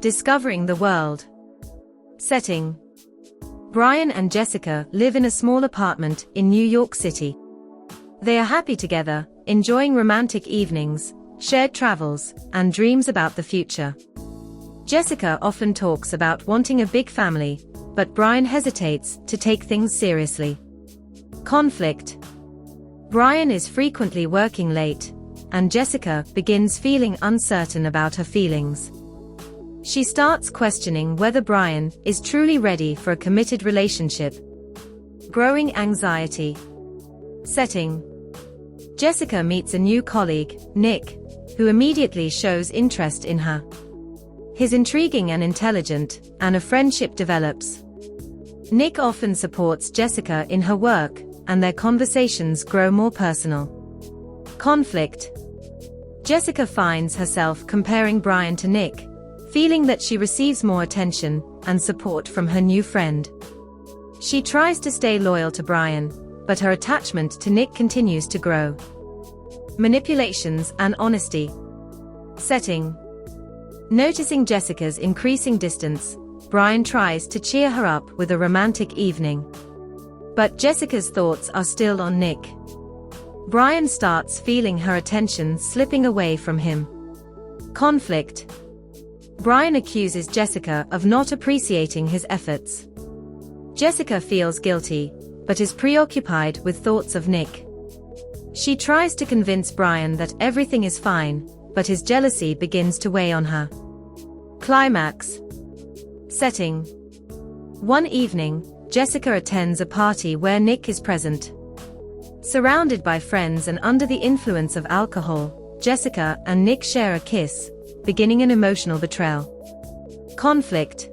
Discovering the world. Setting. Brian and Jessica live in a small apartment in New York City. They are happy together, enjoying romantic evenings, shared travels, and dreams about the future. Jessica often talks about wanting a big family, but Brian hesitates to take things seriously. Conflict. Brian is frequently working late, and Jessica begins feeling uncertain about her feelings. She starts questioning whether Brian is truly ready for a committed relationship. Growing anxiety. Setting. Jessica meets a new colleague, Nick, who immediately shows interest in her. He's intriguing and intelligent, and a friendship develops. Nick often supports Jessica in her work, and their conversations grow more personal. Conflict. Jessica finds herself comparing Brian to Nick, feeling that she receives more attention and support from her new friend. She tries to stay loyal to Brian, but her attachment to Nick continues to grow. Manipulations and honesty. Setting. Noticing Jessica's increasing distance, Brian tries to cheer her up with a romantic evening. But Jessica's thoughts are still on Nick. Brian starts feeling her attention slipping away from him. Conflict. Brian accuses Jessica of not appreciating his efforts. Jessica feels guilty, but is preoccupied with thoughts of Nick. She tries to convince Brian that everything is fine, but his jealousy begins to weigh on her. Climax. Setting. One evening, Jessica attends a party where Nick is present. Surrounded by friends and under the influence of alcohol, Jessica and Nick share a kiss, beginning an emotional betrayal. Conflict.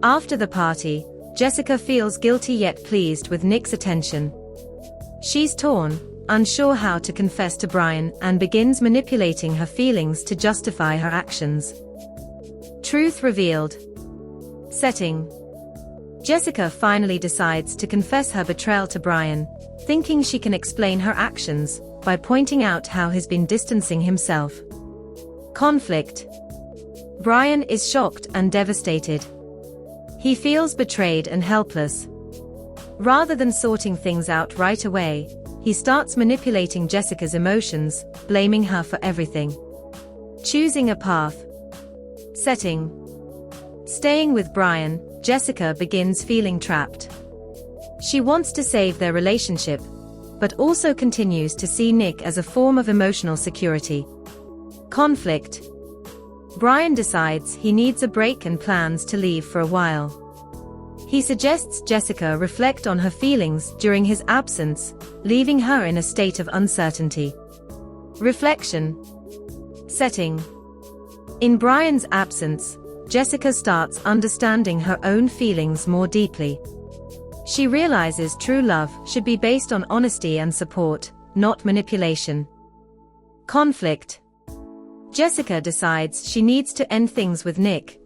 After the party, Jessica feels guilty yet pleased with Nick's attention. She's torn, unsure how to confess to Brian, and begins manipulating her feelings to justify her actions. Truth revealed. Setting. Jessica finally decides to confess her betrayal to Brian, thinking she can explain her actions by pointing out how he's been distancing himself. Conflict. Brian is shocked and devastated. He feels betrayed and helpless. Rather than sorting things out right away, he starts manipulating Jessica's emotions, blaming her for everything. Choosing a path. Setting. Staying with Brian, Jessica begins feeling trapped. She wants to save their relationship, but also continues to see Nick as a form of emotional security. Conflict. Brian decides he needs a break and plans to leave for a while. He suggests Jessica reflect on her feelings during his absence, leaving her in a state of uncertainty. Reflection. Setting. In Brian's absence, Jessica starts understanding her own feelings more deeply. She realizes true love should be based on honesty and support, not manipulation. Conflict. Jessica decides she needs to end things with Nick,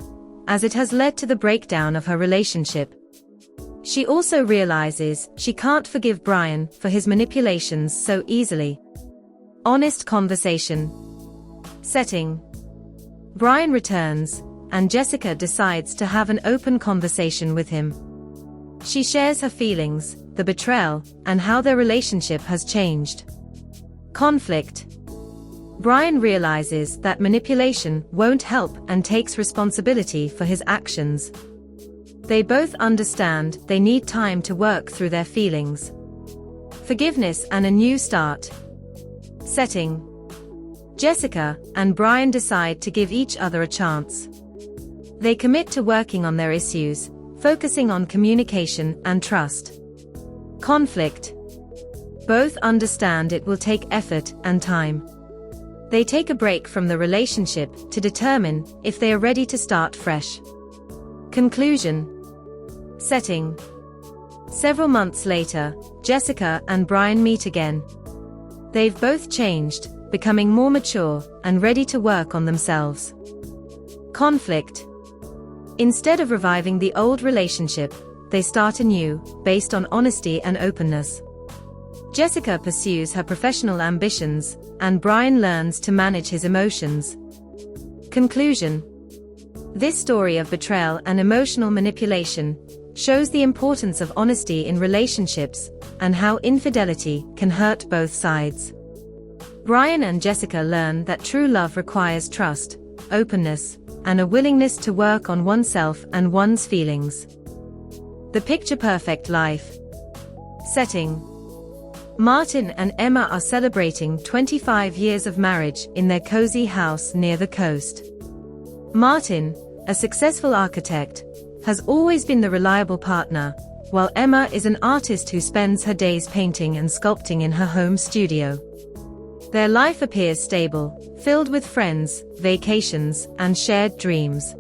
as it has led to the breakdown of her relationship. She also realizes she can't forgive Brian for his manipulations so easily. Honest conversation. Setting. Brian returns, and Jessica decides to have an open conversation with him. She shares her feelings, the betrayal, and how their relationship has changed. Conflict. Brian realizes that manipulation won't help and takes responsibility for his actions. They both understand they need time to work through their feelings. Forgiveness and a new start. Setting. Jessica and Brian decide to give each other a chance. They commit to working on their issues, focusing on communication and trust. Conflict. Both understand it will take effort and time. They take a break from the relationship to determine if they are ready to start fresh. Conclusion. Setting. Several months later, Jessica and Brian meet again. They've both changed, becoming more mature and ready to work on themselves. Conflict. Instead of reviving the old relationship, they start anew, based on honesty and openness. Jessica pursues her professional ambitions, and Brian learns to manage his emotions. Conclusion. This story of betrayal and emotional manipulation shows the importance of honesty in relationships and how infidelity can hurt both sides. Brian and Jessica learn that true love requires trust, openness, and a willingness to work on oneself and one's feelings. The picture-perfect life. Setting. Martin and Emma are celebrating 25 years of marriage in their cozy house near the coast. Martin, a successful architect, has always been the reliable partner, while Emma is an artist who spends her days painting and sculpting in her home studio. Their life appears stable, filled with friends, vacations, and shared dreams.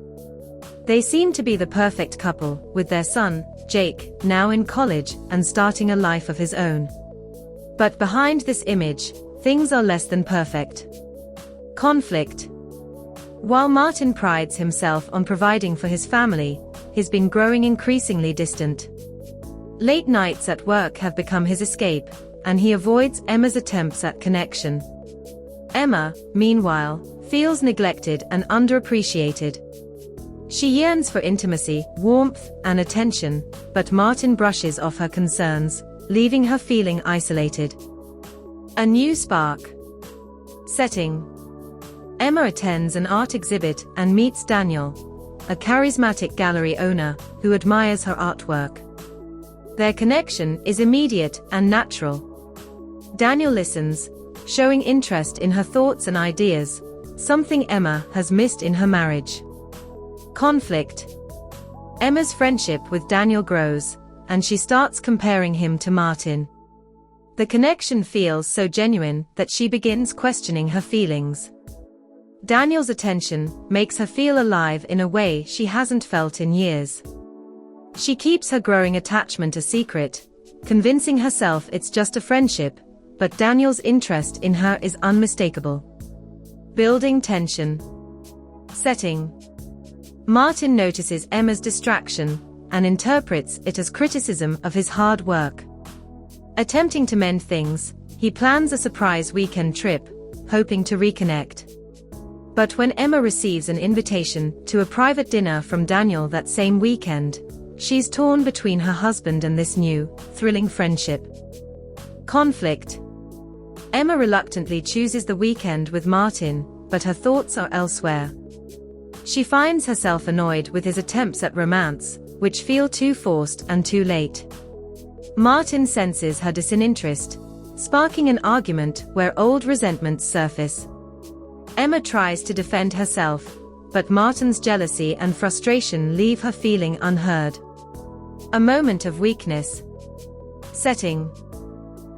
They seem to be the perfect couple, with their son, Jake, now in college and starting a life of his own. But behind this image, things are less than perfect. Conflict. While Martin prides himself on providing for his family, he's been growing increasingly distant. Late nights at work have become his escape, and he avoids Emma's attempts at connection. Emma, meanwhile, feels neglected and underappreciated. She yearns for intimacy, warmth, and attention, but Martin brushes off her concerns, leaving her feeling isolated. A new spark. Setting. Emma attends an art exhibit and meets Daniel, a charismatic gallery owner who admires her artwork. Their connection is immediate and natural. Daniel listens, showing interest in her thoughts and ideas, something Emma has missed in her marriage. Conflict. Emma's friendship with Daniel grows, and she starts comparing him to Martin. The connection feels so genuine that she begins questioning her feelings. Daniel's attention makes her feel alive in a way she hasn't felt in years. She keeps her growing attachment a secret, convincing herself it's just a friendship, but Daniel's interest in her is unmistakable. Building tension. Setting. Martin notices Emma's distraction and interprets it as criticism of his hard work. Attempting to mend things, he plans a surprise weekend trip, hoping to reconnect. But when Emma receives an invitation to a private dinner from Daniel that same weekend, she's torn between her husband and this new, thrilling friendship. Conflict. Emma reluctantly chooses the weekend with Martin, but her thoughts are elsewhere. She finds herself annoyed with his attempts at romance, which feel too forced and too late. Martin senses her disinterest, sparking an argument where old resentments surface. Emma tries to defend herself, but Martin's jealousy and frustration leave her feeling unheard. A moment of weakness. Setting.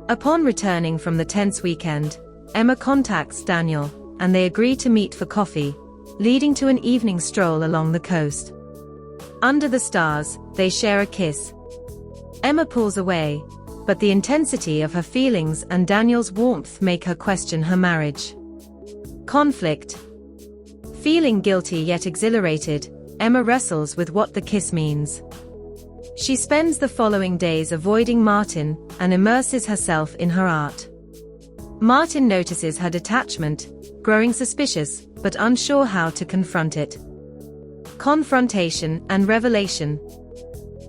Upon returning from the tense weekend, Emma contacts Daniel, and they agree to meet for coffee, leading to an evening stroll along the coast. Under the stars, they share a kiss. Emma pulls away, but the intensity of her feelings and Daniel's warmth make her question her marriage. Conflict. Feeling guilty yet exhilarated, Emma wrestles with what the kiss means. She spends the following days avoiding Martin and immerses herself in her art. Martin notices her detachment, growing suspicious, but unsure how to confront it. Confrontation and revelation.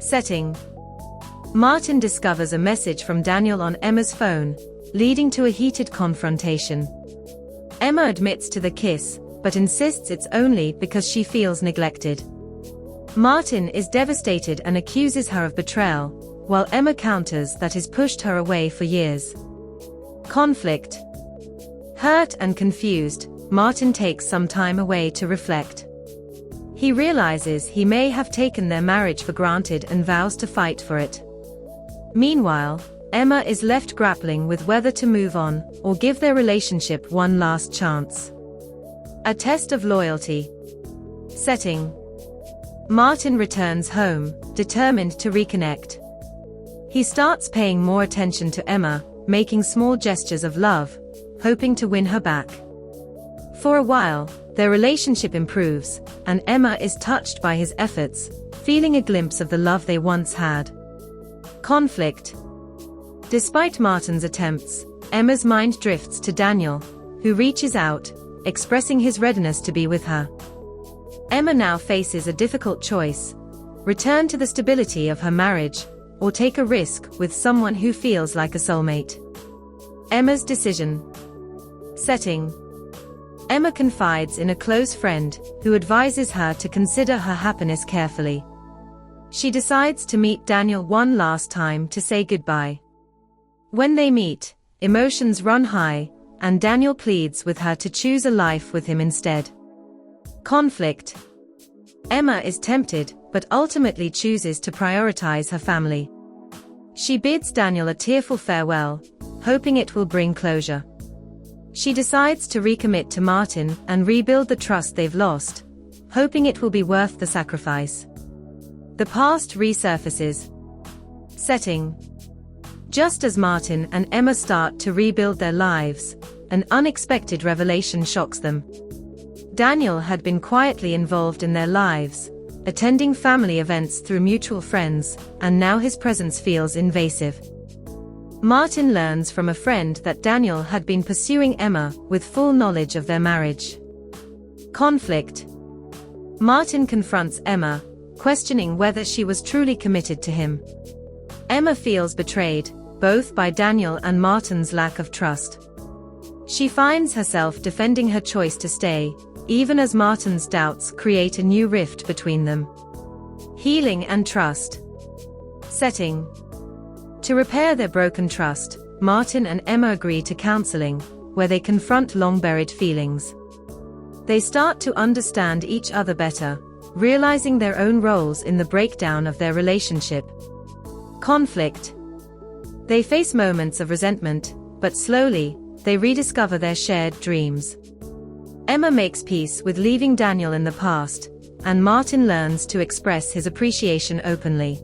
Setting. Martin discovers a message from Daniel on Emma's phone, leading to a heated confrontation. Emma admits to the kiss, but insists it's only because she feels neglected. Martin is devastated and accuses her of betrayal, while Emma counters that he's pushed her away for years. Conflict. Hurt and confused, Martin takes some time away to reflect. He realizes he may have taken their marriage for granted and vows to fight for it. Meanwhile, Emma is left grappling with whether to move on or give their relationship one last chance. A test of loyalty. Setting. Martin returns home, determined to reconnect. He starts paying more attention to Emma, making small gestures of love, hoping to win her back. For a while, their relationship improves, and Emma is touched by his efforts, feeling a glimpse of the love they once had. Conflict. Despite Martin's attempts, Emma's mind drifts to Daniel, who reaches out, expressing his readiness to be with her. Emma now faces a difficult choice: return to the stability of her marriage, or take a risk with someone who feels like a soulmate. Emma's decision. Setting. Emma confides in a close friend, who advises her to consider her happiness carefully. She decides to meet Daniel one last time to say goodbye. When they meet, emotions run high, and Daniel pleads with her to choose a life with him instead. Conflict. Emma is tempted, but ultimately chooses to prioritize her family. She bids Daniel a tearful farewell, hoping it will bring closure. She decides to recommit to Martin and rebuild the trust they've lost, hoping it will be worth the sacrifice. The past resurfaces. Setting. Just as Martin and Emma start to rebuild their lives, an unexpected revelation shocks them. Daniel had been quietly involved in their lives, attending family events through mutual friends, and now his presence feels invasive. Martin learns from a friend that Daniel had been pursuing Emma with full knowledge of their marriage. Conflict. Martin confronts Emma, questioning whether she was truly committed to him. Emma feels betrayed, both by Daniel and Martin's lack of trust. She finds herself defending her choice to stay, even as Martin's doubts create a new rift between them. Healing and trust. Setting. To repair their broken trust, Martin and Emma agree to counseling, where they confront long-buried feelings. They start to understand each other better, realizing their own roles in the breakdown of their relationship. Conflict. They face moments of resentment, but slowly, they rediscover their shared dreams. Emma makes peace with leaving Daniel in the past, and Martin learns to express his appreciation openly.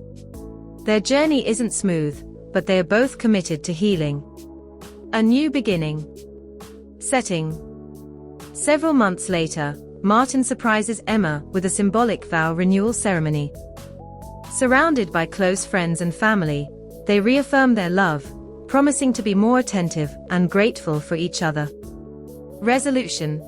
Their journey isn't smooth, but they are both committed to healing. A new beginning. Setting. Several months later, Martin surprises Emma with a symbolic vow renewal ceremony. Surrounded by close friends and family, they reaffirm their love, promising to be more attentive and grateful for each other. Resolution.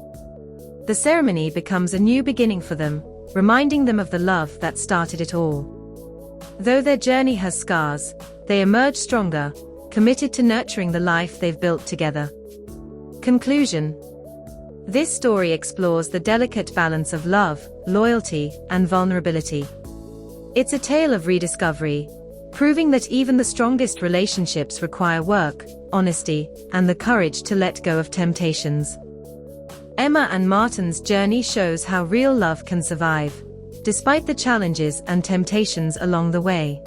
The ceremony becomes a new beginning for them, reminding them of the love that started it all. Though their journey has scars, they emerge stronger, committed to nurturing the life they've built together. Conclusion. This story explores the delicate balance of love, loyalty, and vulnerability. It's a tale of rediscovery, proving that even the strongest relationships require work, honesty, and the courage to let go of temptations. Emma and Martin's journey shows how real love can survive, despite the challenges and temptations along the way.